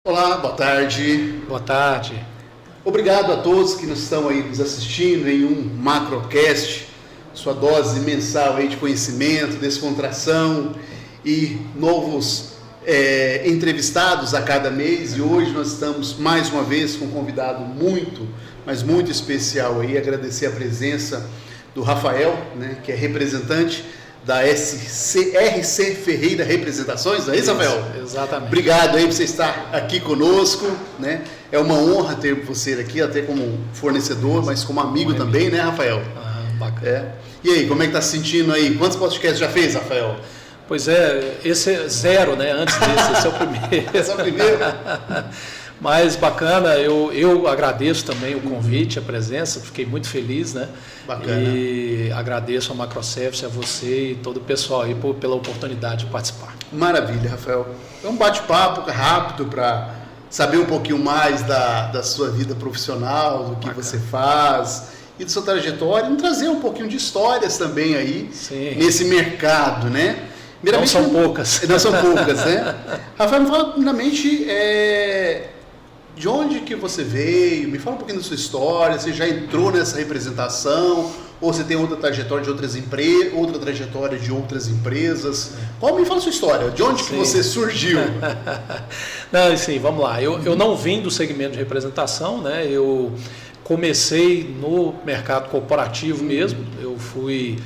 Olá, boa tarde. Boa tarde. Obrigado a todos que estão aí nos assistindo em um Macrocast, sua dose mensal aí de conhecimento, descontração e novos entrevistados a cada mês. E hoje nós estamos mais uma vez com um convidado muito, mas muito especial aí. Agradecer a presença do Rafael, né, que é representante da RC Ferreira Representações, não é isso, Rafael? Exatamente. Obrigado aí por você estar aqui conosco, né? É uma honra ter você aqui, até como fornecedor, mas como amigo também, né, Rafael? Bacana. E aí, como é que tá se sentindo aí? Quantos podcasts já fez, Rafael? Pois é, esse é zero, né? Antes desse, esse é o primeiro. Esse é o primeiro? Mas bacana, eu agradeço também o convite, a presença, fiquei muito feliz, né? Bacana. E agradeço a Macroservice, a você e todo o pessoal aí pela oportunidade de participar. Maravilha, Rafael. É um bate-papo rápido para saber um pouquinho mais da sua vida profissional, do que Bacana. Você faz e da sua trajetória, e trazer um pouquinho de histórias também aí. Sim. Nesse mercado, né? Não são poucas. Não são poucas, né? Rafael, me fala primeiramente de onde que você veio, me fala um pouquinho da sua história, você já entrou nessa representação, ou você tem outra trajetória de outras empresas, outra trajetória de outras empresas. Me fala a sua história, de onde que você surgiu? Não, sim, vamos lá. Eu não vim do segmento de representação, né? Eu comecei no mercado corporativo mesmo, eu fui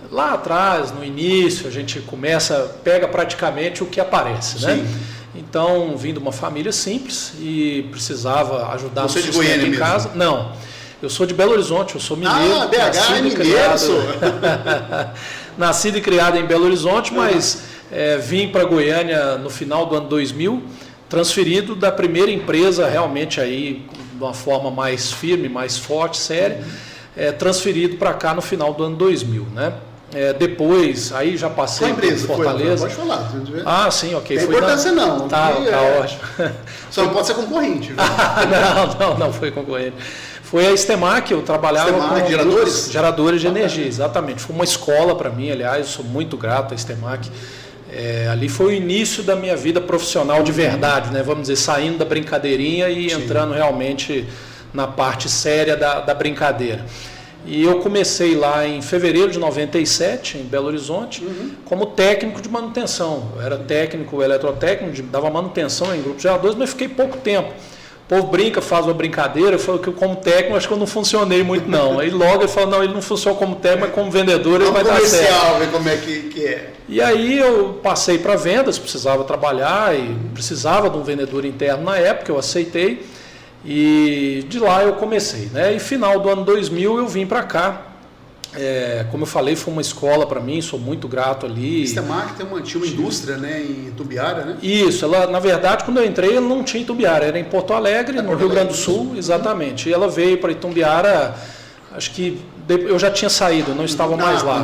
lá atrás, no início, a gente pega praticamente o que aparece, né? Então, vim de uma família simples e precisava ajudar no sustento em casa. Não, eu sou de Belo Horizonte, eu sou mineiro. Ah, BH é mineiro, sou. Nascido e criado em Belo Horizonte, mas vim para Goiânia no final do ano 2000, transferido da primeira empresa, realmente aí de uma forma mais firme, mais forte, séria, transferido para cá no final do ano 2000, né? Depois, aí já passei por Fortaleza. Pode falar. Ah, sim, ok. Não tem importância não. Tá ótimo. Só não pode ser concorrente. Não foi concorrente. Foi a Estemac, eu trabalhava com geradores de energia, exatamente. Foi uma escola para mim, aliás, eu sou muito grato à Estemac. Ali foi o início da minha vida profissional de verdade, né? Vamos dizer, saindo da brincadeirinha e entrando realmente na parte séria da brincadeira. E eu comecei lá em fevereiro de 97, em Belo Horizonte, como técnico de manutenção. Eu era técnico, eletrotécnico, dava manutenção em grupos de geradores, mas fiquei pouco tempo. O povo brinca, faz uma brincadeira, eu falo que como técnico acho que eu não funcionei muito não. Aí logo ele falou, não, ele não funcionou como técnico, mas como vendedor ele vai dar certo. Ver como é que é. E aí eu passei para vendas, precisava trabalhar e precisava de um vendedor interno na época, eu aceitei. E de lá eu comecei, né? E final do ano 2000 eu vim para cá. Como eu falei, foi uma escola para mim, sou muito grato ali. Estemac tinha uma indústria, né, em Itumbiara, né? Isso, ela, na verdade, quando eu entrei, ela não tinha Itumbiara, era em Porto Alegre, no Rio Grande do Sul, exatamente. E ela veio para Itumbiara, acho que eu já tinha saído, eu não estava mais lá.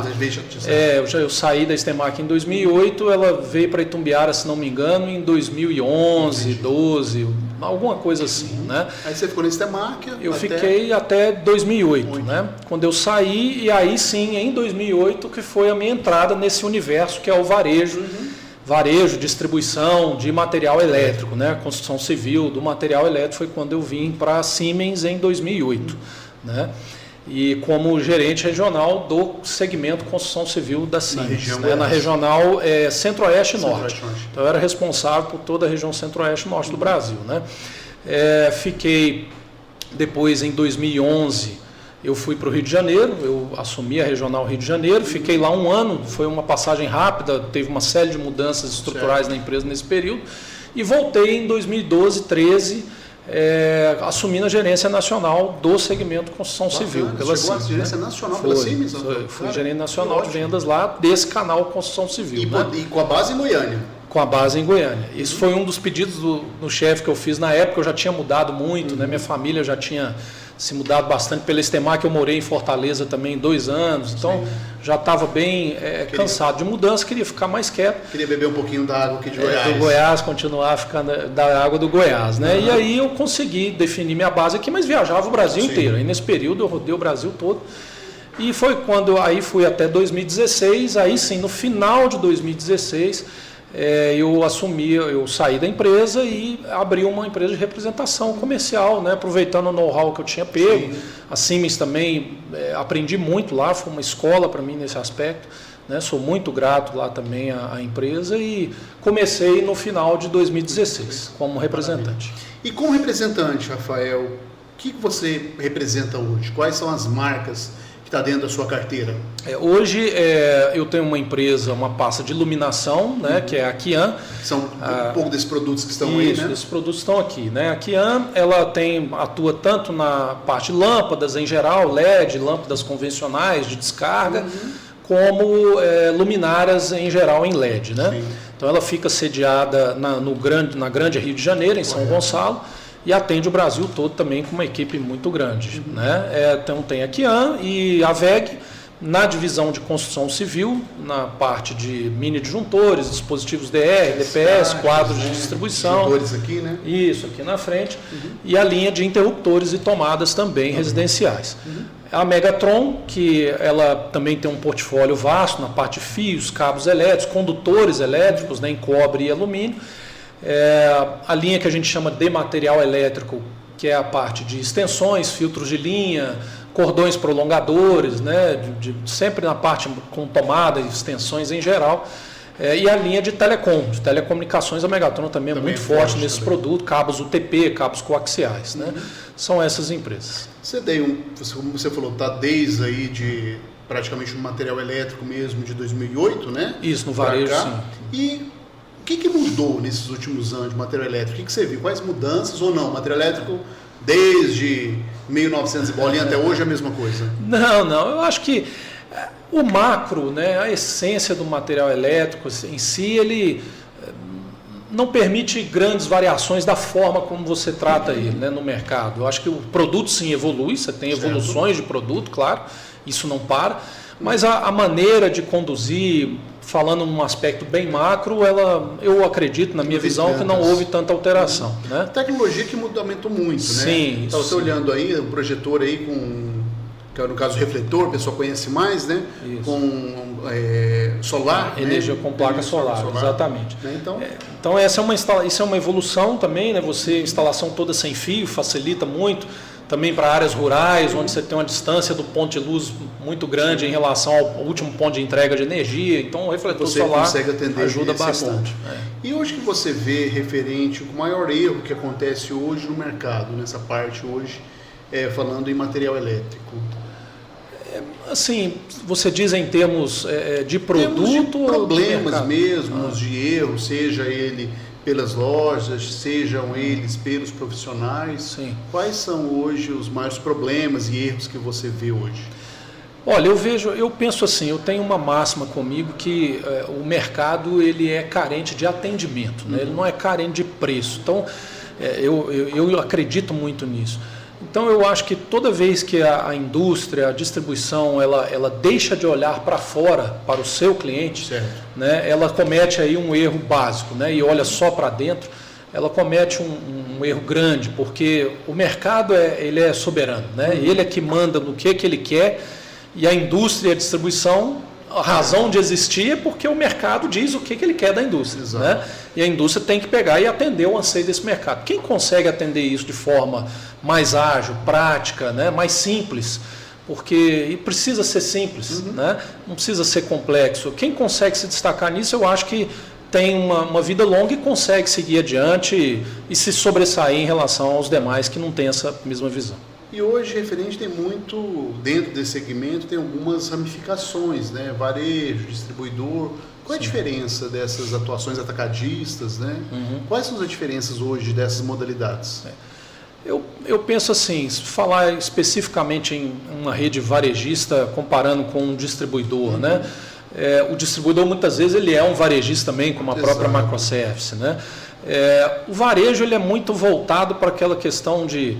Eu saí da Estemac em 2008, ela veio para Itumbiara, se não me engano, em 2011, 12, alguma coisa assim, né? Aí você ficou na Estemac? Fiquei até 2008, né? Quando eu saí, e aí sim, em 2008, que foi a minha entrada nesse universo que é o varejo, distribuição de material elétrico, né? Construção civil do material elétrico foi quando eu vim para a Siemens em 2008, né? E como gerente regional do segmento construção civil da Siemens, na regional Centro-Oeste e Norte. Então eu era responsável por toda a região Centro-Oeste e Norte do Brasil, né? Fiquei depois em 2011, eu fui para o Rio de Janeiro, eu assumi a regional Rio de Janeiro, fiquei lá um ano, foi uma passagem rápida, teve uma série de mudanças estruturais na empresa nesse período, e voltei em 2012, 13, assumindo a gerência nacional do segmento construção civil. Pela Siemens, gerência nacional pela Siemens? Fui gerente nacional de vendas lá desse canal construção civil. E com a base em Goiânia? Com a base em Goiânia. Isso foi um dos pedidos do chefe que eu fiz na época, eu já tinha mudado muito, né? Minha família já tinha se mudado bastante pela Estemac, eu morei em Fortaleza também 2 anos, então já estava bem cansado de mudança, queria ficar mais quieto. Queria beber um pouquinho da água aqui de Goiás. Do Goiás, continuar ficando da água do Goiás, né? E aí eu consegui definir minha base aqui, mas viajava o Brasil inteiro. Aí nesse período eu rodei o Brasil todo. E foi quando aí fui até 2016, aí sim, no final de 2016, eu saí da empresa e abri uma empresa de representação comercial, né, aproveitando o know-how que eu tinha pego. Sim. A Siemens também, aprendi muito lá, foi uma escola para mim nesse aspecto, né, sou muito grato lá também à empresa e comecei no final de 2016 como representante. E como representante, Rafael, o que você representa hoje? Quais são as marcas está dentro da sua carteira? Hoje eu tenho uma empresa, uma pasta de iluminação, né, que é a Kian. São um pouco desses produtos que estão aí, né? Esses produtos estão aqui, né? A Kian, ela atua tanto na parte de lâmpadas em geral, LED, lâmpadas convencionais de descarga, como luminárias em geral em LED, né? Sim. Então ela fica sediada na Grande Rio de Janeiro, em São Gonçalo, e atende o Brasil todo também com uma equipe muito grande. Né? Então tem a Kian e a VEG na divisão de construção civil, na parte de mini disjuntores, dispositivos DR, DPS, quadros de distribuição. Disjuntores aqui, né? Isso, aqui na frente. E a linha de interruptores e tomadas também residenciais. A Megatron, que ela também tem um portfólio vasto na parte de fios, cabos elétricos, condutores elétricos, né, em cobre e alumínio. A linha que a gente chama de material elétrico, que é a parte de extensões, filtros de linha, cordões prolongadores, né, sempre na parte com tomada e extensões em geral. E a linha de telecomunicações, a Megatron também é muito forte nesses produtos, cabos UTP, cabos coaxiais. Né? São essas empresas. Como você falou, está desde aí de praticamente um material elétrico mesmo de 2008, né? Isso, no varejo, sim. E o que mudou nesses últimos anos de material elétrico? O que você viu? Quais mudanças ou não? Material elétrico desde 1900 e bolinha até hoje é a mesma coisa? Não. Eu acho que o macro, né, a essência do material elétrico em si, ele não permite grandes variações da forma como você trata ele, né, no mercado. Eu acho que o produto sim evolui, você tem evoluções de produto, claro, isso não para, mas a maneira de conduzir, falando num aspecto bem macro, eu acredito, na minha visão, que não houve tanta alteração. Né? Tecnologia que aumentou muito, né? Sim. Então, você olhando aí, o projetor aí que no caso o refletor, o pessoal conhece mais, né? Isso. Com solar. Energia, né? Com placa solar, exatamente. Né? Então isso é uma evolução também, né? Instalação toda sem fio, facilita muito. Também para áreas rurais, onde você tem uma distância do ponto de luz muito grande em relação ao último ponto de entrega de energia. Então, o refletor solar ajuda bastante. E hoje que você vê referente, o maior erro que acontece hoje no mercado, nessa parte hoje, falando em material elétrico? Assim, você diz em termos de produto? Temos de problemas mesmo, de erro, seja ele pelas lojas, sejam eles pelos profissionais. Sim. Quais são hoje os maiores problemas e erros que você vê hoje? Olha, eu penso assim, eu tenho uma máxima comigo que o mercado ele é carente de atendimento, né? Ele não é carente de preço. Então, eu acredito muito nisso. Então eu acho que toda vez que a indústria, a distribuição, ela deixa de olhar para fora, para o seu cliente, né, ela comete aí um erro básico, né, e olha só para dentro, ela comete um erro grande, porque o mercado ele é soberano, né, ele é que manda no que ele quer, e a indústria e a distribuição, a razão de existir é porque o mercado diz o que ele quer da indústria. Né? E a indústria tem que pegar e atender o anseio desse mercado. Quem consegue atender isso de forma mais ágil, prática, né? Mais simples, e precisa ser simples, né? Não precisa ser complexo. Quem consegue se destacar nisso, eu acho que tem uma vida longa e consegue seguir adiante e se sobressair em relação aos demais que não têm essa mesma visão. E hoje, referente, tem muito, dentro desse segmento, tem algumas ramificações, né? Varejo, distribuidor. Qual é a diferença dessas atuações atacadistas, né? Quais são as diferenças hoje dessas modalidades? Eu penso assim, se falar especificamente em uma rede varejista, comparando com um distribuidor, né? O distribuidor, muitas vezes, ele é um varejista também, como a própria microservice, né? O varejo ele é muito voltado para aquela questão de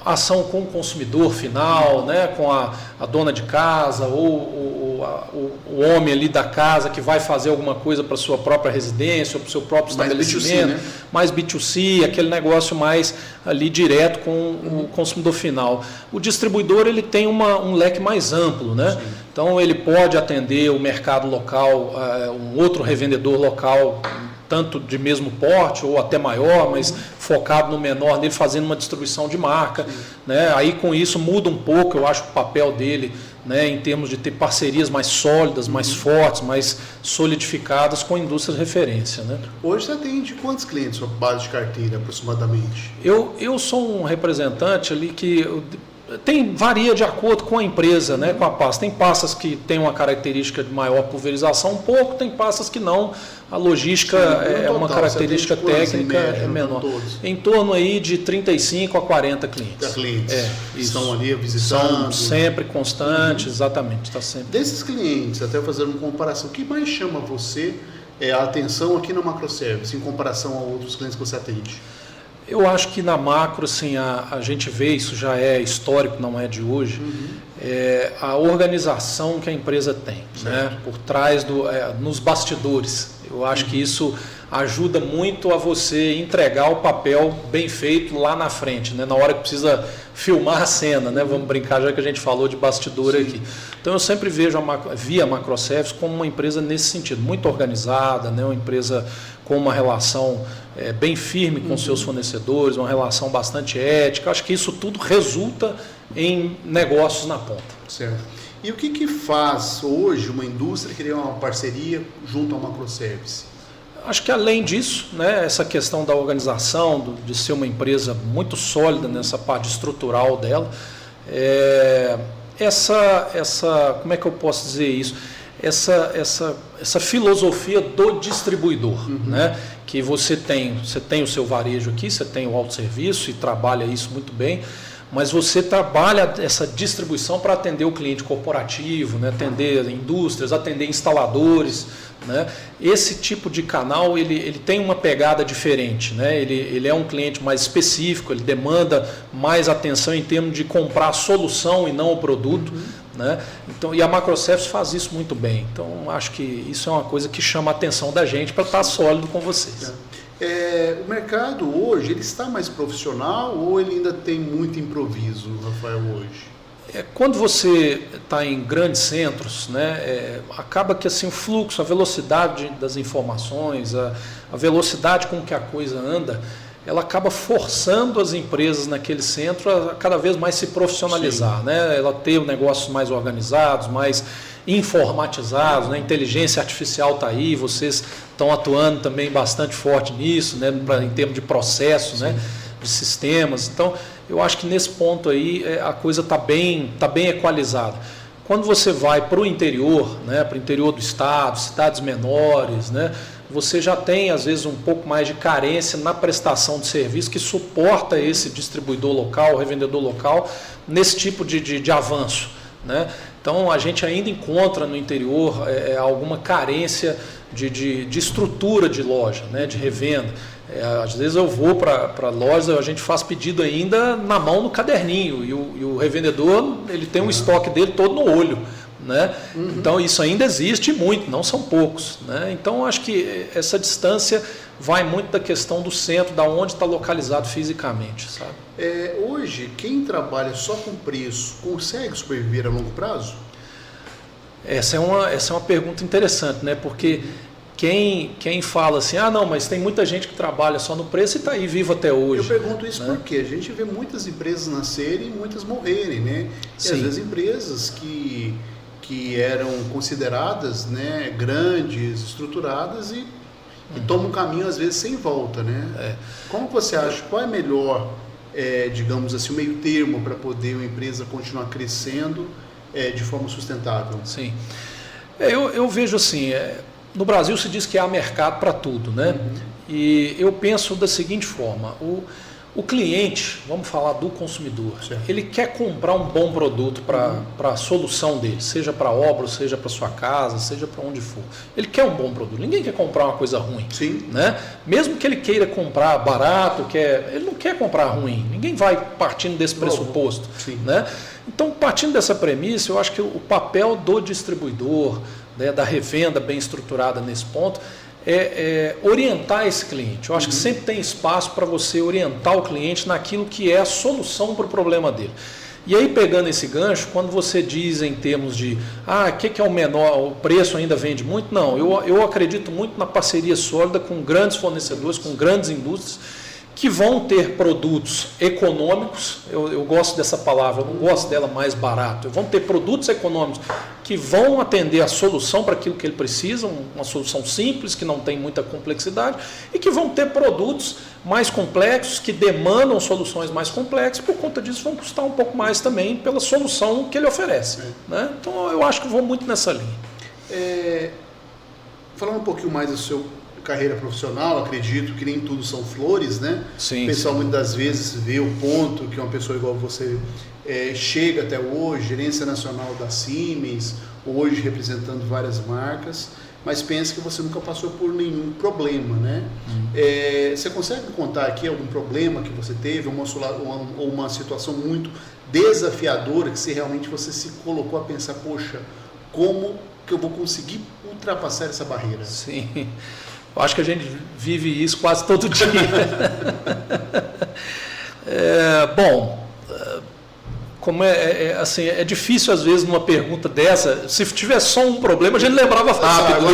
ação com o consumidor final, né, com a dona de casa ou o homem ali da casa que vai fazer alguma coisa para a sua própria residência ou para o seu próprio estabelecimento, B2C, né? Mais B2C, aquele negócio mais ali direto com o consumidor final. O distribuidor ele tem um leque mais amplo, né? Sim. Então ele pode atender o mercado local, um outro revendedor local, tanto de mesmo porte ou até maior, mas focado no menor dele, fazendo uma distribuição de marca, né? Aí com isso muda um pouco, eu acho, o papel dele, né, em termos de ter parcerias mais sólidas, mais fortes, mais solidificadas com indústrias de referência, né? Hoje você atende quantos clientes sua base de carteira, aproximadamente? Eu sou um representante ali que varia de acordo com a empresa, né, com a pasta. Tem pastas que têm uma característica de maior pulverização um pouco, tem pastas que não. A logística é uma característica técnica é menor. Em torno aí de 35 a 40 clientes. Estão ali visitando. São sempre constantes, exatamente. Tá sempre. Desses clientes, até fazendo uma comparação, o que mais chama você a atenção aqui na Macroservice, em comparação a outros clientes que você atende? Eu acho que na macro, assim, a gente vê, isso já é histórico, não é de hoje, a organização que a empresa tem, né, por trás, nos bastidores. Eu acho que isso ajuda muito a você entregar o papel bem feito lá na frente, né, na hora que precisa filmar a cena, né, vamos brincar, já que a gente falou de bastidor aqui. Então eu sempre vejo a Macroservice como uma empresa nesse sentido, muito organizada, né, uma empresa com uma relação bem firme com seus fornecedores, uma relação bastante ética. Acho que isso tudo resulta em negócios na ponta. Certo. E o que faz hoje uma indústria criar uma parceria junto à Macroservice? Acho que além disso, né, essa questão da organização, de ser uma empresa muito sólida nessa parte estrutural dela, como é que eu posso dizer isso? Essa filosofia do distribuidor, né? Que você tem o seu varejo aqui, você tem o autosserviço e trabalha isso muito bem, mas você trabalha essa distribuição para atender o cliente corporativo, né? Atender indústrias, atender instaladores, né? Esse tipo de canal ele tem uma pegada diferente, né? Ele é um cliente mais específico, ele demanda mais atenção em termos de comprar a solução e não o produto. Né? Então, e a Macroservice faz isso muito bem. Então, acho que isso é uma coisa que chama a atenção da gente para estar sólido com vocês. O mercado hoje, ele está mais profissional ou ele ainda tem muito improviso, Rafael, hoje? Quando você está em grandes centros, né, acaba que assim, o fluxo, a velocidade das informações, a velocidade com que a coisa anda, ela acaba forçando as empresas naquele centro a cada vez mais se profissionalizar, né? Ela ter negócios mais organizados, mais informatizados, né? Inteligência artificial está aí, vocês estão atuando também bastante forte nisso, né? Em termos de processo, né? De sistemas. Então, eu acho que nesse ponto aí a coisa está bem equalizada. Quando você vai para o interior, né? Para o interior do estado, cidades menores, né? Você já tem, às vezes, um pouco mais de carência na prestação de serviço que suporta esse distribuidor local, revendedor local, nesse tipo de avanço, né? Então, a gente ainda encontra no interior alguma carência de estrutura de loja, né? De revenda. Às vezes eu vou para lojas, a gente faz pedido ainda na mão no caderninho e o revendedor ele tem um estoque dele todo no olho. Né? Então isso ainda existe muito, não são poucos, né? Então acho que essa distância vai muito da questão do centro, da onde está localizado fisicamente, sabe? Hoje quem trabalha só com preço consegue sobreviver a longo prazo? Essa é uma pergunta interessante, né? Porque quem fala assim, não, mas tem muita gente que trabalha só no preço e está aí vivo até hoje. Eu pergunto isso, né? Porque a gente vê muitas empresas nascerem e muitas morrerem, né? E às vezes empresas que eram consideradas, né, grandes, estruturadas e tomam um caminho às vezes sem volta, né? Como você acha, qual é melhor, digamos assim, o meio termo para poder uma empresa continuar crescendo de forma sustentável? Sim, eu vejo assim, no Brasil se diz que há mercado para tudo, né? E eu penso da seguinte forma, O cliente, vamos falar do consumidor, certo, ele quer comprar um bom produto para a solução dele, seja para obra, seja para sua casa, seja para onde for. Ele quer um bom produto. Ninguém quer comprar uma coisa ruim. Sim. Né? Mesmo que ele queira comprar barato, ele não quer comprar ruim. Ninguém vai partindo desse pressuposto. Sim. Né? Então, partindo dessa premissa, eu acho que o papel do distribuidor, né, da revenda bem estruturada nesse ponto, é orientar esse cliente. Eu acho que sempre tem espaço para você orientar o cliente naquilo que é a solução para o problema dele. E aí, pegando esse gancho, quando você diz em termos de o que é o menor, o preço ainda vende muito, não, eu acredito muito na parceria sólida com grandes fornecedores, com grandes indústrias, que vão ter produtos econômicos, eu gosto dessa palavra, eu não gosto dela mais barato, vão ter produtos econômicos que vão atender a solução para aquilo que ele precisa, uma solução simples, que não tem muita complexidade, e que vão ter produtos mais complexos, que demandam soluções mais complexas, por conta disso vão custar um pouco mais também pela solução que ele oferece. Né? Então eu acho que vou muito nessa linha. Falando um pouquinho mais do seu carreira profissional, acredito que nem tudo são flores, né? Sim, o pessoal muitas das vezes vê o ponto que uma pessoa igual você chega até hoje, gerência nacional da Siemens, hoje representando várias marcas, mas pensa que você nunca passou por nenhum problema, né? Você consegue contar aqui algum problema que você teve, ou uma situação muito desafiadora que realmente você se colocou a pensar, poxa, como que eu vou conseguir ultrapassar essa barreira? Sim. Eu acho que a gente vive isso quase todo dia. Como assim, é difícil às vezes numa pergunta dessa, se tiver só um problema a gente lembrava rápido.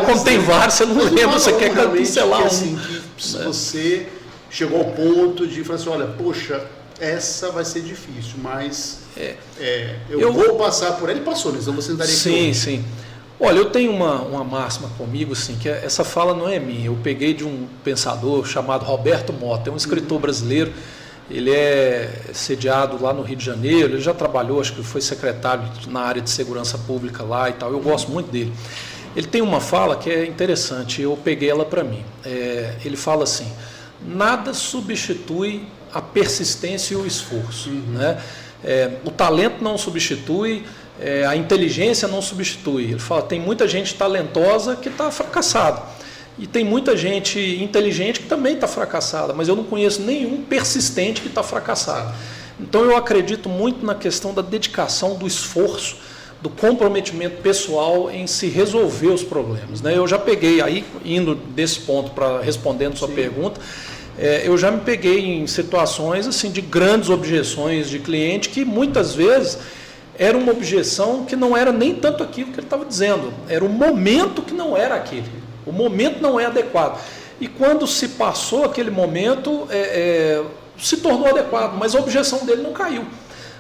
Quando tem vários, você não lembra, você quer cancelar um. Assim, que você chegou ao ponto de falar assim, olha, poxa, essa vai ser difícil, mas eu vou passar por ela. Ele passou, então você não estaria aqui. Sim. Olha, eu tenho uma máxima comigo, assim, que essa fala não é minha. Eu peguei de um pensador chamado Roberto Motta, é um escritor brasileiro. Ele é sediado lá no Rio de Janeiro, ele já trabalhou, acho que foi secretário na área de segurança pública lá e tal. Eu gosto muito dele. Ele tem uma fala que é interessante, eu peguei ela para mim. Ele fala assim: nada substitui a persistência e o esforço. Né? O talento não substitui, a inteligência não substitui. Ele fala, tem muita gente talentosa que está fracassada. E tem muita gente inteligente que também está fracassada, mas eu não conheço nenhum persistente que está fracassado. Então eu acredito muito na questão da dedicação, do esforço, do comprometimento pessoal em se resolver os problemas. Né? Eu já peguei, aí indo desse ponto para respondendo sua pergunta, eu já me peguei em situações assim, de grandes objeções de cliente que muitas vezes era uma objeção que não era nem tanto aquilo que ele estava dizendo, era o momento que não era aquele, o momento não é adequado. E quando se passou aquele momento, se tornou adequado, mas a objeção dele não caiu.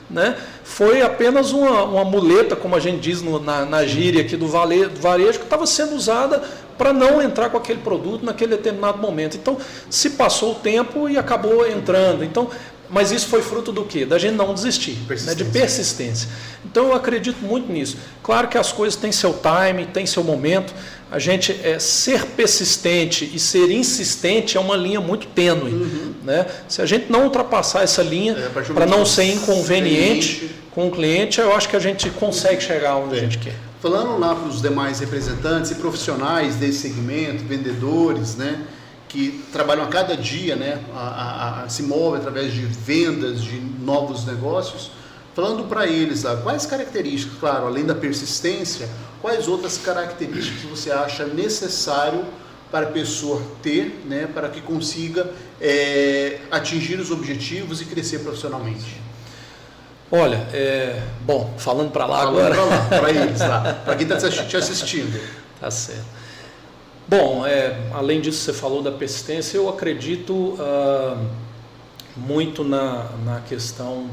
Né? Foi apenas uma muleta, como a gente diz na gíria aqui do varejo, que estava sendo usada para não entrar com aquele produto naquele determinado momento. Então, se passou o tempo e acabou entrando. Então, mas isso foi fruto do quê? Da gente não desistir, né? De persistência. Então, eu acredito muito nisso. Claro que as coisas têm seu time, têm seu momento. A gente ser persistente e ser insistente é uma linha muito tênue. Né? Se a gente não ultrapassar essa linha, para não ser inconveniente com o cliente, eu acho que a gente consegue chegar onde a gente quer. Falando lá para os demais representantes e profissionais desse segmento, vendedores, né, que trabalham a cada dia, né, se movem através de vendas, de novos negócios, falando para eles, quais características, claro, além da persistência, quais outras características você acha necessário para a pessoa ter, né, para que consiga atingir os objetivos e crescer profissionalmente? Olha, falando para lá agora. Para eles lá, para quem está te assistindo. Tá certo. Bom, além disso, você falou da persistência, eu acredito muito na questão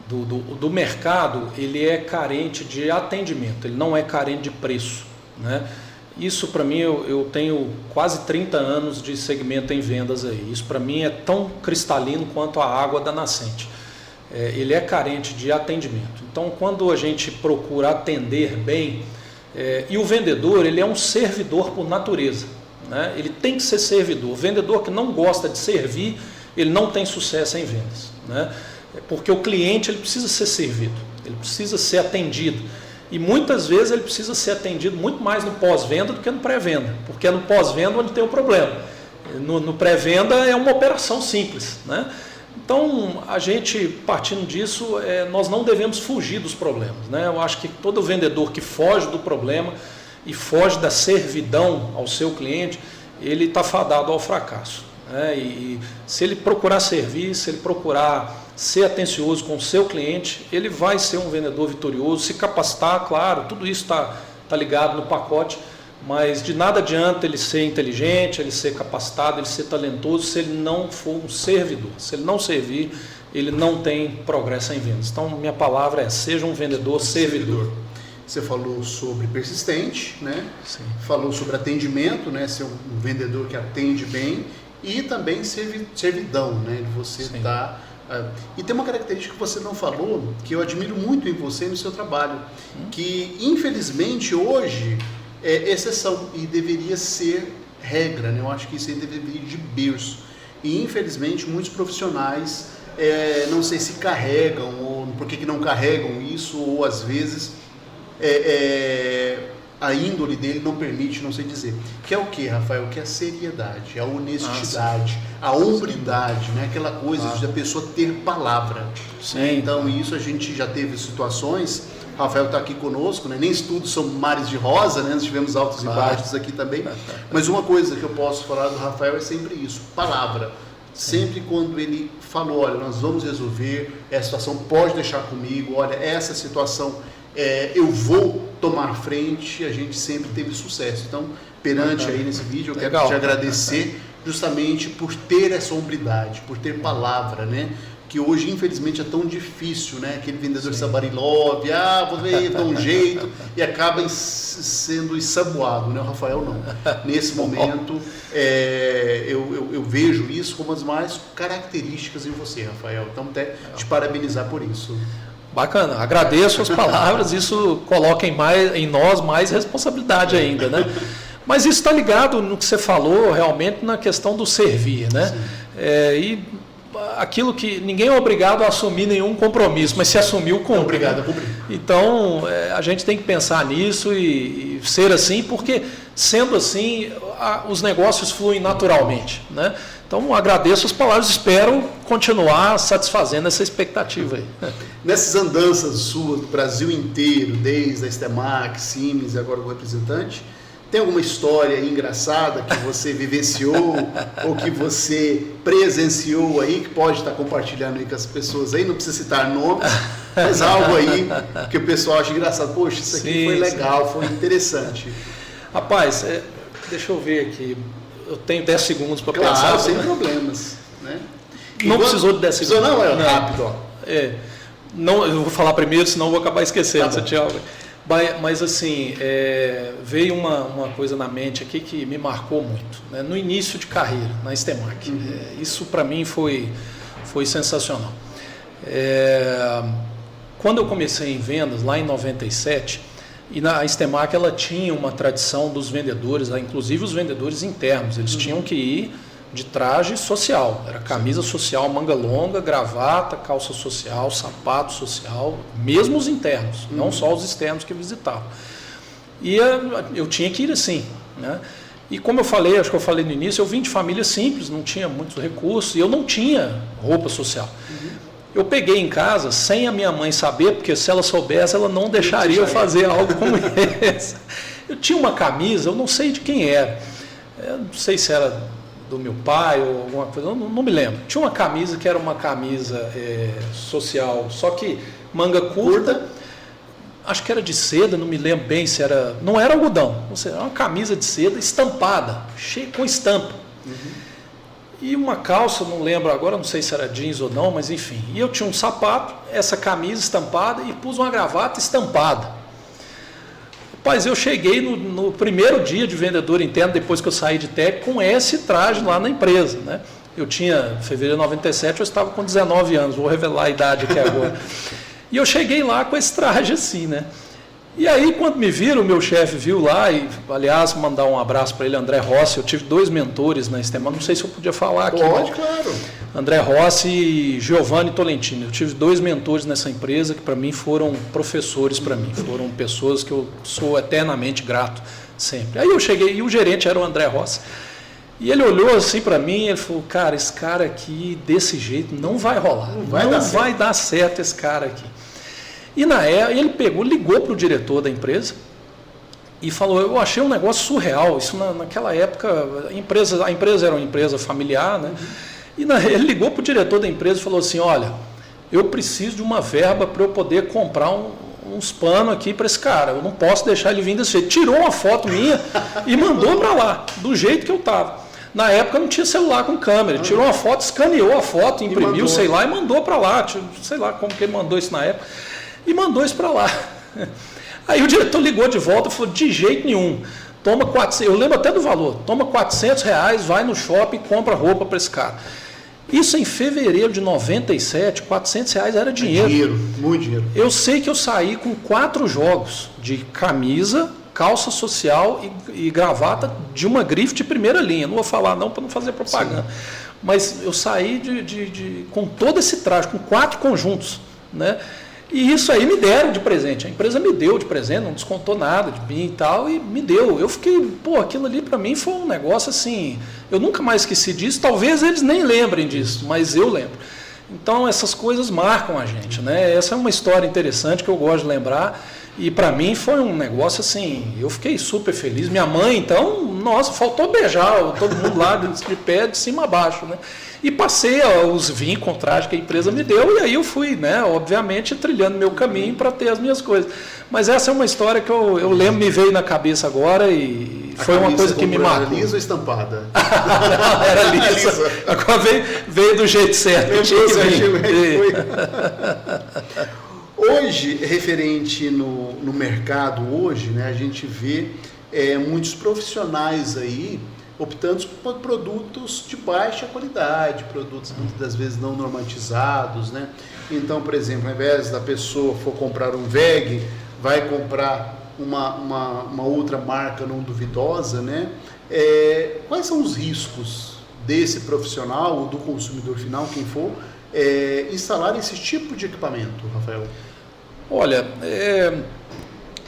do mercado. Ele é carente de atendimento, ele não é carente de preço. Né? Isso para mim, eu tenho quase 30 anos de segmento em vendas aí. Isso para mim é tão cristalino quanto a água da nascente. Ele é carente de atendimento. Então, quando a gente procura atender bem, e o vendedor, ele é um servidor por natureza. né? Ele tem que ser servidor. O vendedor que não gosta de servir, ele não tem sucesso em vendas, né? Porque o cliente ele precisa ser servido, ele precisa ser atendido. E muitas vezes ele precisa ser atendido muito mais no pós-venda do que no pré-venda, porque é no pós-venda onde tem o problema. No pré-venda é uma operação simples, né? Então, a gente, partindo disso, nós não devemos fugir dos problemas, né? Eu acho que todo vendedor que foge do problema e foge da servidão ao seu cliente, ele está fadado ao fracasso, né? E se ele procurar servir, se ele procurar ser atencioso com o seu cliente, ele vai ser um vendedor vitorioso, se capacitar, claro, tudo isso está ligado no pacote, mas de nada adianta ele ser inteligente, ele ser capacitado, ele ser talentoso, se ele não for um servidor. Se ele não servir, ele não tem progresso em vendas. Então, minha palavra é, seja um vendedor servidor. Você falou sobre persistente, né? Sim. Falou sobre atendimento, né? Ser um vendedor que atende bem, e também servidão, né? Você está... E tem uma característica que você não falou, que eu admiro muito em você e no seu trabalho, que infelizmente hoje é exceção e deveria ser regra, né? Eu acho que isso aí deveria ir de berço. E infelizmente muitos profissionais, não sei se carregam, ou por que não carregam isso, ou às vezes a índole dele não permite, não sei dizer. Que é o que, Rafael? Que é a seriedade, a honestidade, a hombridade, né? Aquela coisa de a pessoa ter palavra. Sim. Então isso a gente já teve situações, Rafael está aqui conosco, né? Nem todos são mares de rosa, né? Nós tivemos altos e baixos aqui também, mas uma coisa que eu posso falar do Rafael é sempre isso, palavra. Sempre quando ele falou, olha, nós vamos resolver, essa situação pode deixar comigo, olha, essa situação eu vou tomar frente, a gente sempre teve sucesso. Então, perante aí nesse vídeo, eu quero te agradecer justamente por ter essa hombridade, por ter palavra, né? Que hoje, infelizmente, é tão difícil, né? Aquele vendedor sabarilove, vou ver, dá um jeito, e acaba sendo ensaboado, né? O Rafael não. Nesse momento, eu vejo isso como as mais características em você, Rafael. Então, até te parabenizar por isso. Bacana, agradeço as palavras, isso coloca em nós mais responsabilidade ainda, né? Mas isso está ligado no que você falou, realmente, na questão do servir, né? E aquilo que ninguém é obrigado a assumir nenhum compromisso, mas se assumiu, cumpre. Obrigado a cumprir. Então, a gente tem que pensar nisso e ser assim, porque sendo assim, os negócios fluem naturalmente, né? Então, agradeço as palavras, espero continuar satisfazendo essa expectativa aí. Nessas andanças suas do Brasil inteiro, desde a Estemac, Siemens e agora o representante, tem alguma história engraçada que você vivenciou ou que você presenciou aí, que pode estar compartilhando aí com as pessoas aí, não precisa citar nomes, mas algo aí que o pessoal acha engraçado. Poxa, isso aqui foi legal, foi interessante. Rapaz, deixa eu ver aqui, eu tenho 10 segundos para pensar. Claro, sem problemas. Né? Não precisou de 10 segundos. Não, rápido. Ó. Não, eu vou falar primeiro, senão eu vou acabar esquecendo, Santiago. Mas assim, veio uma coisa na mente aqui que me marcou muito, né? No início de carreira, na Estemac. Isso para mim foi sensacional. Quando eu comecei em vendas, lá em 97, e a Estemac ela tinha uma tradição dos vendedores, inclusive os vendedores internos, eles tinham que ir de traje social, era camisa social, manga longa, gravata, calça social, sapato social, mesmo os internos, não só os externos que visitavam. E eu tinha que ir assim, né? E como eu falei, acho que eu falei no início, eu vim de família simples, não tinha muitos recursos e eu não tinha roupa social. Eu peguei em casa sem a minha mãe saber, porque se ela soubesse, ela não deixaria eu fazer algo como esse. Eu tinha uma camisa, eu não sei de quem era, eu não sei se era do meu pai ou alguma coisa, não me lembro. Tinha uma camisa que era uma camisa social, só que manga curta, acho que era de seda, não me lembro bem se era, não era algodão, ou seja, era uma camisa de seda estampada, cheia com estampa. E uma calça, não lembro agora, não sei se era jeans ou não, mas enfim. E eu tinha um sapato, essa camisa estampada e pus uma gravata estampada. Rapaz, eu cheguei no primeiro dia de vendedor interno, depois que eu saí de técnico, com esse traje lá na empresa, né? Eu tinha, em fevereiro de 97, eu estava com 19 anos, vou revelar a idade aqui agora. E eu cheguei lá com esse traje assim, né? E aí, quando me viram, o meu chefe viu lá, e, aliás, mandar um abraço para ele, André Rossi. Eu tive 2 mentores na Estemac, não sei se eu podia falar aqui. Pode, claro. André Rossi e Giovanni Tolentino. Eu tive 2 mentores nessa empresa que, para mim, foram professores para mim. Foram pessoas que eu sou eternamente grato, sempre. Aí eu cheguei, e o gerente era o André Rossi. E ele olhou assim para mim e ele falou, cara, esse cara aqui, desse jeito, não vai rolar. Não vai dar certo esse cara aqui. E na época, ele ligou para o diretor da empresa e falou, eu achei um negócio surreal. Isso naquela época, a empresa era uma empresa familiar, né? E ele ligou para o diretor da empresa e falou assim, olha, eu preciso de uma verba para eu poder comprar uns panos aqui para esse cara. Eu não posso deixar ele vir desse jeito. Tirou uma foto minha e mandou para lá, do jeito que eu estava. Na época não tinha celular com câmera. Tirou uma foto, escaneou a foto, imprimiu, sei lá, e mandou para lá. Sei lá como que ele mandou isso na época. E mandou isso para lá. Aí o diretor ligou de volta e falou, de jeito nenhum, toma 400, eu lembro até do valor, toma R$400, vai no shopping e compra roupa para esse cara. Isso em fevereiro de 97, R$400 era dinheiro. É dinheiro, muito dinheiro. Eu sei que eu saí com 4 jogos de camisa, calça social e gravata de uma grife de primeira linha. Não vou falar não para não fazer propaganda. Sim. Mas eu saí com todo esse traje, com 4 conjuntos, né? E isso aí me deram de presente. A empresa me deu de presente, não descontou nada de mim e tal, e me deu. Eu fiquei, aquilo ali para mim foi um negócio assim, eu nunca mais esqueci disso, talvez eles nem lembrem disso, mas eu lembro. Então essas coisas marcam a gente, né? Essa é uma história interessante que eu gosto de lembrar, e para mim foi um negócio assim, eu fiquei super feliz. Minha mãe, então, nossa, faltou beijar todo mundo lá de pé, de cima a baixo, né? E passei os vinhos com traje que a empresa me deu, e aí eu fui, né, obviamente, trilhando meu caminho para ter as minhas coisas. Mas essa é uma história que eu lembro, me veio na cabeça agora, e foi uma coisa que me marcou. Era lisa ou estampada? Não, era lisa. Agora veio do jeito certo. Hoje, referente no mercado, hoje, né, a gente vê muitos profissionais aí optando por produtos de baixa qualidade, produtos muitas das vezes não normatizados, né? Então, por exemplo, ao invés da pessoa for comprar um VEG, vai comprar uma outra marca não duvidosa, né? Quais são os riscos desse profissional ou do consumidor final, quem for, instalar esse tipo de equipamento, Rafael? Olha,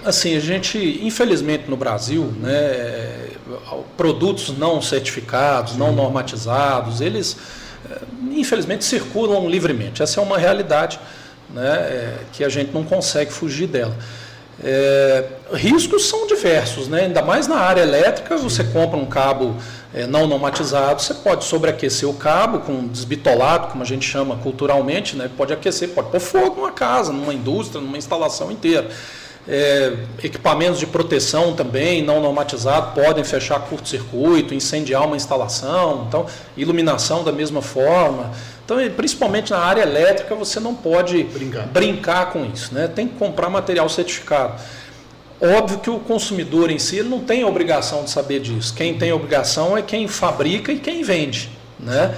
assim, a gente, infelizmente no Brasil, né, produtos não certificados, não normatizados, eles infelizmente circulam livremente. Essa é uma realidade, né, que a gente não consegue fugir dela. Riscos são diversos, né? Ainda mais na área elétrica. Você compra um cabo não normatizado, você pode sobreaquecer o cabo com desbitolado, como a gente chama culturalmente, né? Pode aquecer, pode pôr fogo numa casa, numa indústria, numa instalação inteira. Equipamentos de proteção também não normatizados podem fechar curto-circuito, incendiar uma instalação, então iluminação da mesma forma. Então, principalmente na área elétrica, você não pode brincar com isso, né? Tem que comprar material certificado. Óbvio que o consumidor em si ele não tem a obrigação de saber disso. Quem tem a obrigação é quem fabrica e quem vende, né?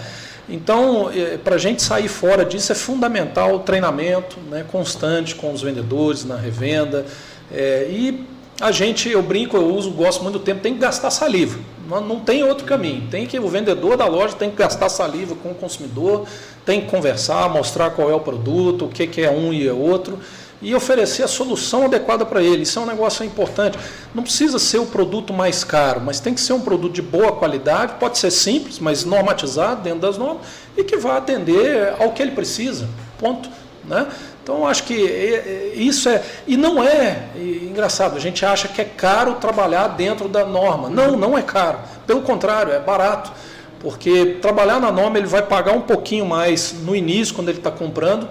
Então, para a gente sair fora disso é fundamental o treinamento, né, constante com os vendedores na revenda. E a gente, eu brinco, gosto muito do tempo, tem que gastar saliva. Não tem outro caminho. O vendedor da loja tem que gastar saliva com o consumidor, tem que conversar, mostrar qual é o produto, o que é um e é outro, e oferecer a solução adequada para ele. Isso é um negócio importante. Não precisa ser o produto mais caro, mas tem que ser um produto de boa qualidade, pode ser simples, mas normatizado dentro das normas, e que vá atender ao que ele precisa. Ponto. Né? Então, acho que isso e não engraçado, a gente acha que é caro trabalhar dentro da norma. Não é caro. Pelo contrário, é barato. Porque trabalhar na norma, ele vai pagar um pouquinho mais no início, quando ele está comprando,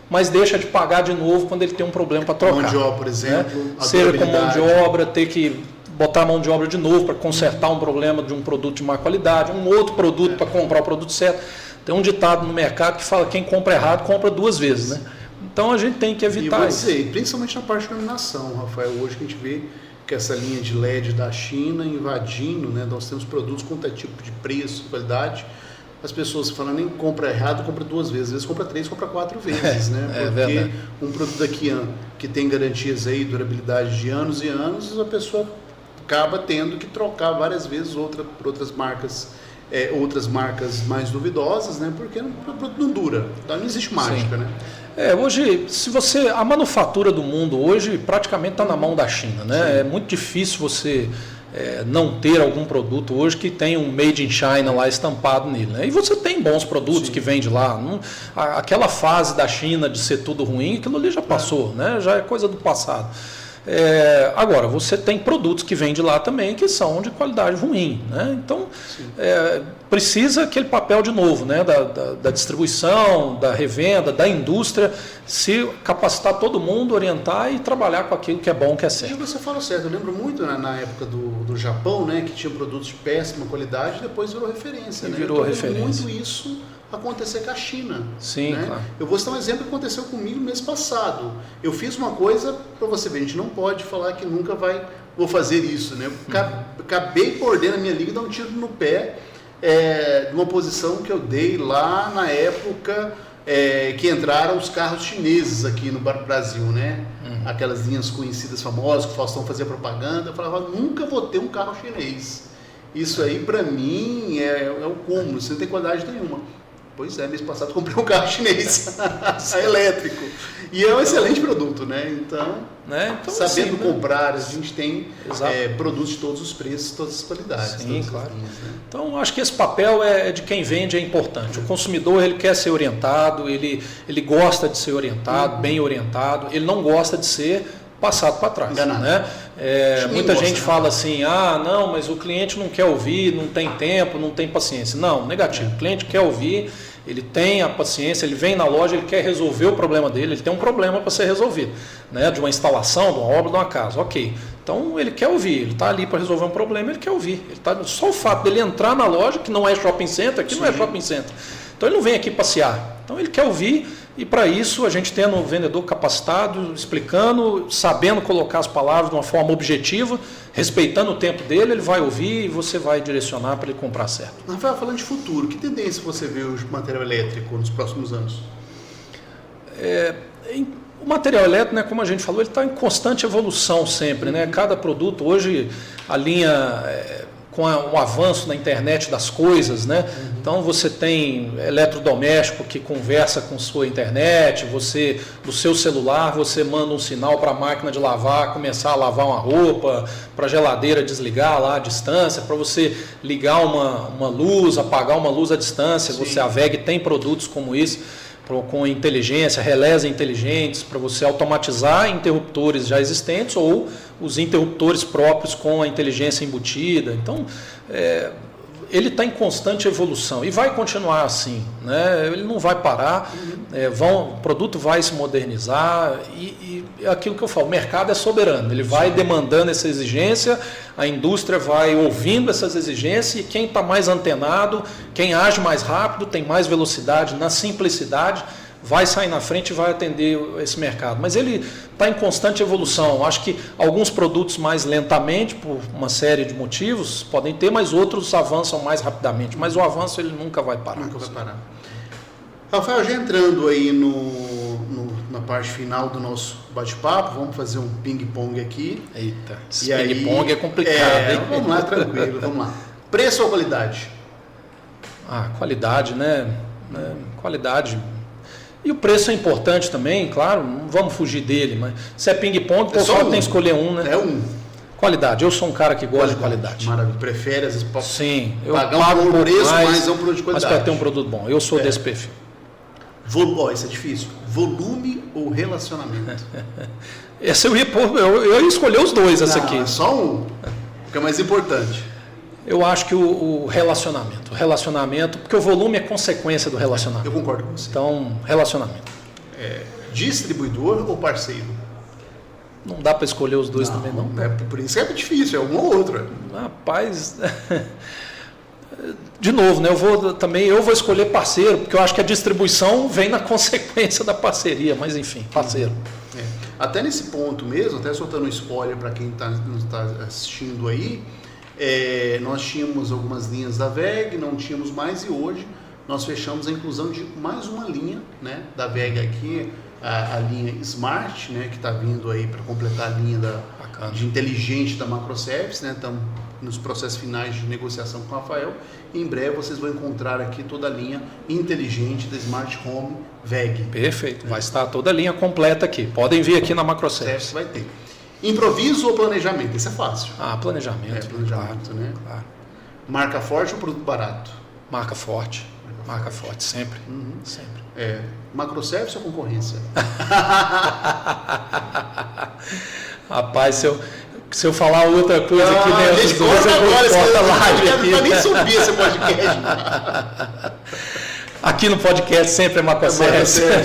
mas deixa de pagar de novo quando ele tem um problema para trocar. Mão de obra, por exemplo. Né? Seja com mão de obra, ter que botar a mão de obra de novo para consertar um problema de um produto de má qualidade, um outro produto para comprar o produto certo. Tem um ditado no mercado que fala que quem compra errado, compra 2 vezes. Né? Então a gente tem que evitar isso. Principalmente na parte de iluminação, Rafael. Hoje que a gente vê que essa linha de LED da China invadindo, né? Nós temos produtos com todo tipo de preço, qualidade, as pessoas falam nem compra errado, compra 2 vezes, às vezes compra 3, compra 4 vezes, né? Porque um produto daqui que tem garantias aí, durabilidade de anos e anos, a pessoa acaba tendo que trocar várias vezes por outras marcas mais duvidosas, né? Porque o produto não dura, então não existe mágica, né? Hoje, a manufatura do mundo hoje praticamente está na mão da China, né? Sim. É muito difícil você não ter algum produto hoje que tenha um Made in China lá estampado nele, né? E você tem bons produtos que vêm de lá. Aquela fase da China de ser tudo ruim, aquilo ali já passou, né? Já é coisa do passado. Agora, você tem produtos que vêm de lá também que são de qualidade ruim, né? Então, precisa aquele papel de novo, né? Da distribuição, da revenda, da indústria, se capacitar todo mundo, orientar e trabalhar com aquilo que é bom, que é certo. E você fala certo, eu lembro muito, né, na época do Japão, né, que tinha produtos de péssima qualidade e depois virou referência. E virou referência. Muito isso acontecer com a China. Sim, né? Claro. Eu vou citar um exemplo que aconteceu comigo no mês passado. Eu fiz uma coisa, para você ver, a gente não pode falar que nunca vou fazer isso, né? Acabei por dentro da minha liga dar um tiro no pé de uma posição que eu dei lá na época que entraram os carros chineses aqui no Brasil, né? Aquelas linhas conhecidas, famosas, que o Faustão fazia propaganda. Eu falava, nunca vou ter um carro chinês. Isso aí, para mim, é o cúmulo, você não tem qualidade nenhuma. Pois é, mês passado comprei um carro chinês elétrico. E é um excelente produto, né? Então sabendo comprar, a gente tem produtos de todos os preços, todas as qualidades. Sim, claro. Linhas, né? Então, acho que esse papel de quem vende é importante. O consumidor, ele quer ser orientado, ele gosta de ser orientado, bem orientado, ele não gosta de ser passado para trás. Né? Muita gente fala assim, não, mas o cliente não quer ouvir, não tem tempo, não tem paciência. Não, negativo. O cliente quer ouvir, ele tem a paciência, ele vem na loja, ele quer resolver o problema dele, ele tem um problema para ser resolvido, né? De uma instalação, de uma obra, de uma casa. Ok. Então ele quer ouvir, ele está ali para resolver um problema, ele quer ouvir. Só o fato dele entrar na loja, que não é shopping center, aqui não é shopping center. Então ele não vem aqui passear. Então ele quer ouvir. E para isso, a gente tendo um vendedor capacitado, explicando, sabendo colocar as palavras de uma forma objetiva, respeitando o tempo dele, ele vai ouvir e você vai direcionar para ele comprar certo. Rafael, falando de futuro, que tendência você vê o material elétrico nos próximos anos? O material elétrico, né, como a gente falou, ele está em constante evolução sempre, né? Cada produto, hoje, a linha... com o avanço na internet das coisas, né? Então você tem eletrodoméstico que conversa com sua internet, você do seu celular você manda um sinal para a máquina de lavar começar a lavar uma roupa, para a geladeira desligar lá à distância, para você ligar uma luz, apagar uma luz à distância. A WEG tem produtos como esse, com inteligência, relés inteligentes, para você automatizar interruptores já existentes ou os interruptores próprios com a inteligência embutida. Então, ele está em constante evolução e vai continuar assim, né? Ele não vai parar, o produto vai se modernizar e aquilo que eu falo, o mercado é soberano, ele vai demandando essa exigência, a indústria vai ouvindo essas exigências e quem está mais antenado, quem age mais rápido, tem mais velocidade na simplicidade, vai sair na frente e vai atender esse mercado. Mas ele está em constante evolução. Acho que alguns produtos mais lentamente, por uma série de motivos, podem ter, mas outros avançam mais rapidamente. Mas o avanço ele nunca vai parar. Nunca vai parar. Rafael, já entrando aí na parte final do nosso bate-papo, vamos fazer um ping-pong aqui. Eita, esse ping-pong é complicado, hein? Vamos lá, tranquilo, vamos lá. Preço ou qualidade? Qualidade, né? Qualidade. E o preço é importante também, claro, não vamos fugir dele, mas se é ping-pong, o pessoal tem que escolher um, né? É um. Qualidade, eu sou um cara que gosta de qualidade. Maravilha, prefere às vezes Sim, eu pagar um preço, mas é um produto de qualidade. Mas para ter um produto bom, eu sou desse perfil. Isso é difícil. Volume ou relacionamento? Essa eu ia escolher os dois, essa aqui. Só um, que é mais importante. Eu acho que o relacionamento, porque o volume é consequência do relacionamento. Eu concordo com você. Então, relacionamento. Distribuidor ou parceiro? Não dá para escolher os dois também, não. Por isso é difícil, é um ou outro. Rapaz, de novo, né? Eu vou escolher parceiro, porque eu acho que a distribuição vem na consequência da parceria, mas enfim, parceiro. Até nesse ponto mesmo, até soltando um spoiler para quem nos está assistindo aí, nós tínhamos algumas linhas da WEG, não tínhamos mais, e hoje nós fechamos a inclusão de mais uma linha, né, da VEG aqui, a linha Smart, né, que está vindo aí para completar a linha de inteligente da Macroservice, né, estamos nos processos finais de negociação com o Rafael, e em breve vocês vão encontrar aqui toda a linha inteligente da Smart Home VEG. Perfeito, vai estar toda a linha completa aqui, podem vir aqui na Macroservice. Vai ter. Improviso ou planejamento? Isso é fácil. Planejamento. Planejamento, claro, né? Claro. Marca forte ou produto barato? Marca forte, sempre. Sempre. Macroservice ou concorrência? Rapaz, se eu falar outra coisa aqui dentro, gente, corta a live aqui. Não vai nem subir esse podcast. Aqui no podcast sempre é Macroservice. Né?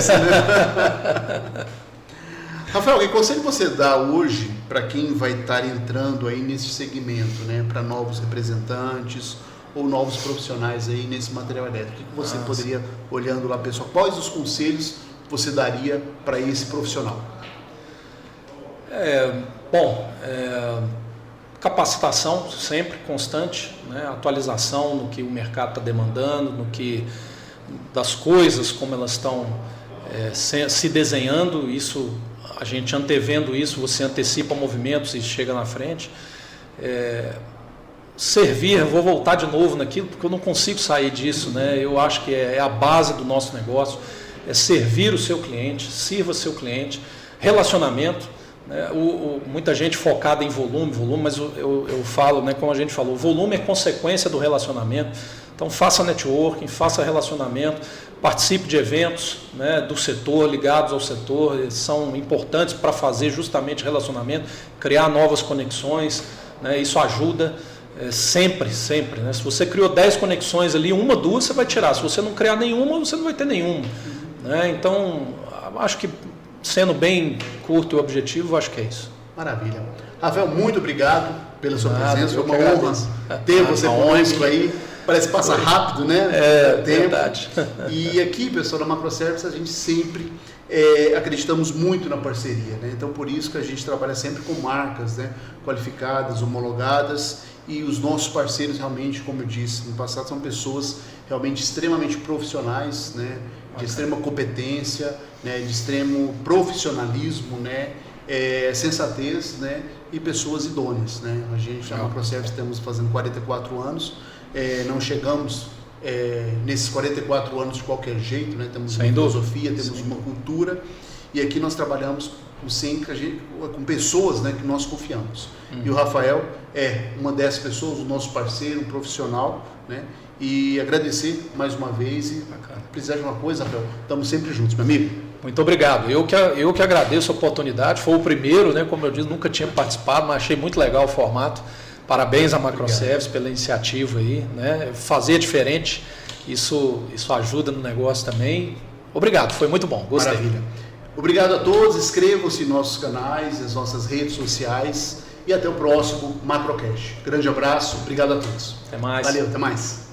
Rafael, que conselho você dá hoje para quem vai estar entrando aí nesse segmento, né? Para novos representantes ou novos profissionais aí nesse material elétrico? O que você poderia, olhando lá, pessoal, quais os conselhos você daria para esse profissional? Capacitação sempre constante, né? Atualização no que o mercado está demandando, das coisas como elas estão se desenhando. Isso, a gente antevendo isso, você antecipa movimentos e chega na frente. Servir, vou voltar de novo naquilo, porque eu não consigo sair disso, né? Eu acho que é a base do nosso negócio, é servir o seu cliente, sirva seu cliente, relacionamento, né? Muita gente focada em volume, mas eu falo, né, como a gente falou, o volume é consequência do relacionamento. Então faça networking, faça relacionamento, participe de eventos, né, do setor, ligados ao setor, eles são importantes para fazer justamente relacionamento, criar novas conexões, né? Isso ajuda. Sempre, né? Se você criou 10 conexões ali, 1, 2 você vai tirar. Se você não criar nenhuma, você não vai ter nenhuma, né? Então, acho que sendo bem curto e objetivo, acho que é isso. Maravilha. Rafael, muito obrigado pela sua presença. Foi uma honra ter você conosco aí. Parece que passa rápido, né? Verdade. E aqui, pessoal, da Macroservice, a gente sempre acreditamos muito na parceria, né? Então, por isso que a gente trabalha sempre com marcas, né, qualificadas, homologadas, e os nossos parceiros realmente, como eu disse no passado, são pessoas realmente extremamente profissionais, né, de extrema competência, né, de extremo profissionalismo, né, sensatez, né, e pessoas idôneas, né? A gente, na Macroservice, estamos fazendo 44 anos, não chegamos nesses 44 anos de qualquer jeito, né? Temos uma filosofia, temos uma cultura, e aqui nós trabalhamos com pessoas, né, que nós confiamos. E o Rafael é uma dessas pessoas, o nosso parceiro, um profissional, né? E agradecer mais uma vez, e precisar de uma coisa, Rafael, estamos sempre juntos, meu amigo. Muito obrigado. Eu que agradeço a oportunidade, foi o primeiro, né, como eu disse, nunca tinha participado, mas achei muito legal o formato. Parabéns à Macroservice pela iniciativa aí, né? Fazer diferente, isso ajuda no negócio também. Obrigado, foi muito bom, gostei. Maravilha. Obrigado a todos, inscrevam-se em nossos canais, nas nossas redes sociais, e até o próximo Macrocast. Grande abraço, obrigado a todos. Até mais. Valeu, até mais.